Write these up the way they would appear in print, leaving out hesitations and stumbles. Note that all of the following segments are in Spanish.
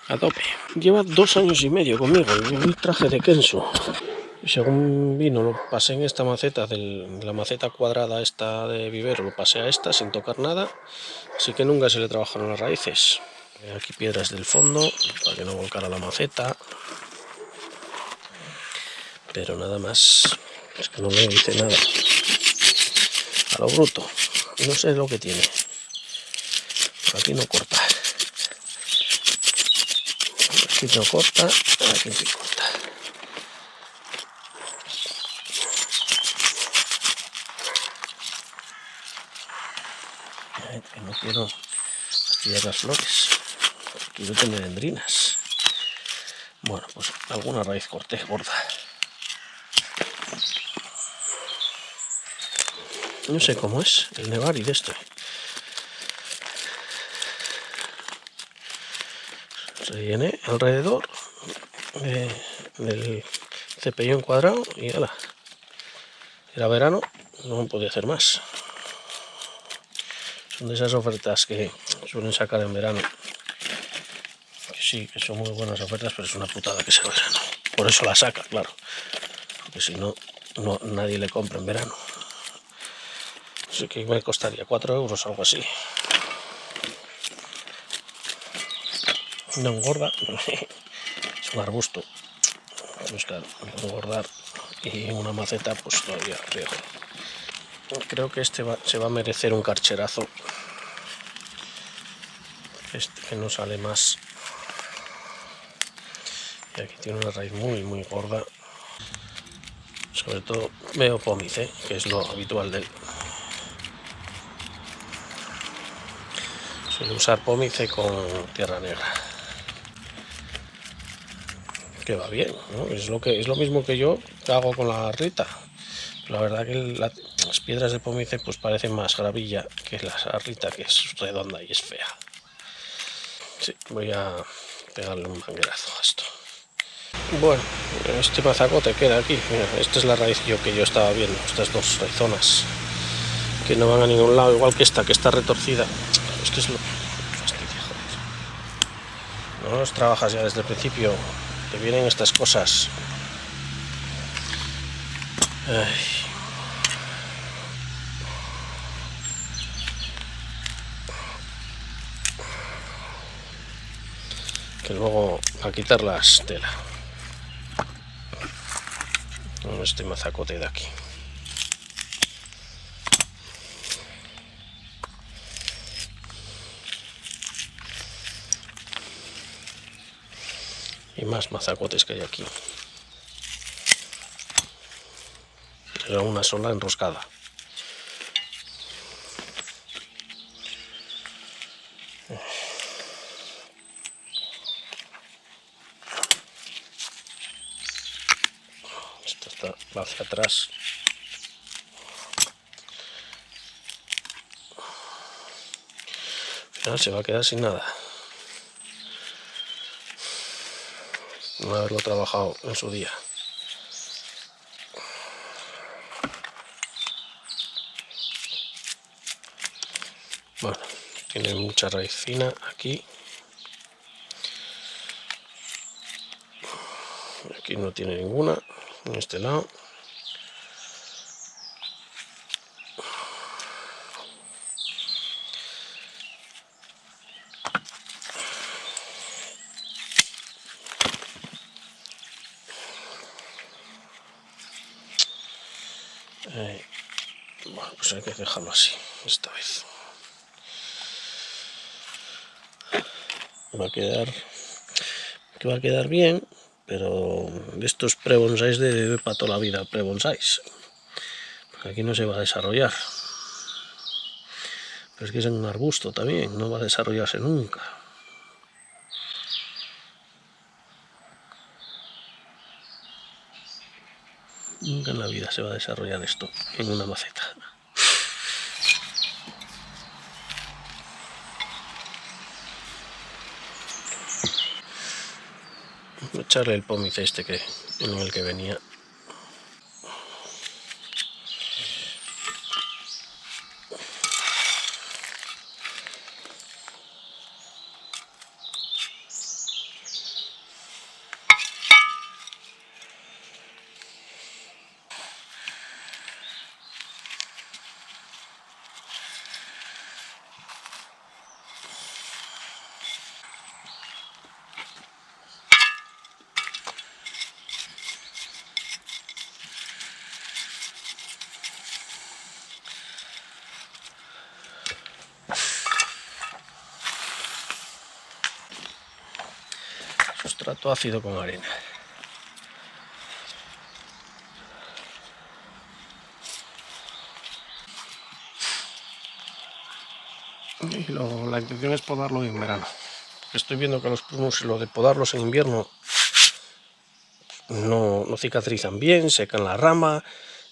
a tope. Lleva 2 años y medio conmigo, el traje de Kenzo. Según vino, lo pasé en esta maceta, la maceta cuadrada esta de vivero, lo pasé a esta sin tocar nada, así que nunca se le trabajaron las raíces. Aquí piedras del fondo, para que no volcara la maceta. Pero nada más, es que no le hice nada. A lo bruto, no sé lo que tiene. Por aquí no corta. Aquí no corta, aquí sí corta. Que no quiero tirar las flores, quiero tener endrinas. Bueno, pues alguna raíz corté gorda. No sé cómo es el nevari de este. Rellené alrededor del cepillón cuadrado y ala. Era verano, no podía hacer más. Son de esas ofertas que suelen sacar en verano. Que sí, que son muy buenas ofertas, pero es una putada que sea verano. Por eso la saca, claro. Porque si no, nadie le compra en verano. Así que me costaría 4 euros, algo así. No engorda, es un arbusto. Pues claro, engordar y una maceta, pues todavía riesgo. Creo que este se va a merecer un carcherazo. Este que no sale más. Y aquí tiene una raíz muy gorda. Sobre todo veo pómice, que es lo habitual de él. Suele usar pómice con tierra negra. Que va bien, ¿no? Es lo mismo que yo hago con la rita. La verdad que las piedras de pómice pues parecen más gravilla que la rita, que es redonda y es fea. Sí, voy a pegarle un manguerazo a esto. Bueno, este mazacote queda aquí. Mira, esta es la raíz que yo estaba viendo, estas dos raizonas que no van a ningún lado, igual que esta, que está retorcida. Es que es lo fastidia, joder. No los trabajas ya desde el principio, te vienen estas cosas. Ay. Que luego a quitarlas tela. Este mazacote de aquí. Y más mazacotes que hay aquí. Era una sola enroscada. Esta va hacia atrás. Al final se va a quedar sin nada. No haberlo trabajado en su día. Bueno, tiene mucha raíz fina aquí. Aquí no tiene ninguna, en este lado. Bueno, pues hay que dejarlo así, esta vez. Va a quedar bien, pero de estos pre-bonsáis de para toda la vida, pre-bonsáis. Aquí no se va a desarrollar. Pero es que es un arbusto también, no va a desarrollarse nunca. Nunca en la vida se va a desarrollar esto en una maceta. Voy a echarle el pómice este en el que venía. Sustrato ácido con arena. Y la intención es podarlo en verano. Porque estoy viendo que los prunus, lo de podarlos en invierno, no cicatrizan bien, secan la rama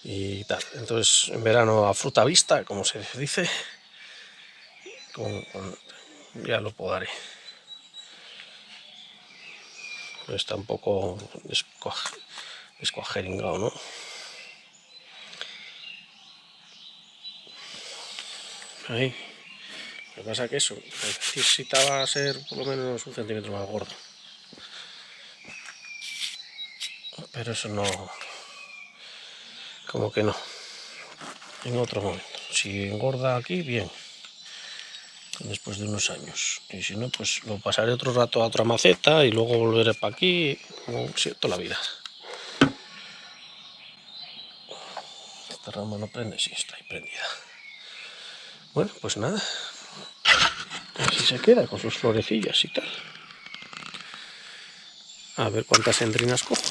y tal. Entonces en verano a fruta vista, como se dice, ya lo podaré. Está un poco descuajeringado, ¿no? Ahí. Lo que pasa es que eso necesitaba ser por lo menos 1 centímetro más gordo. Pero eso no... como que no. En otro momento. Si engorda aquí, bien. Después de unos años. Y si no, pues lo pasaré otro rato a otra maceta y luego volveré para aquí. Como toda la vida. Esta rama no prende, sí, está ahí prendida. Bueno, pues nada. Así se queda con sus florecillas y tal. A ver cuántas endrinas cojo.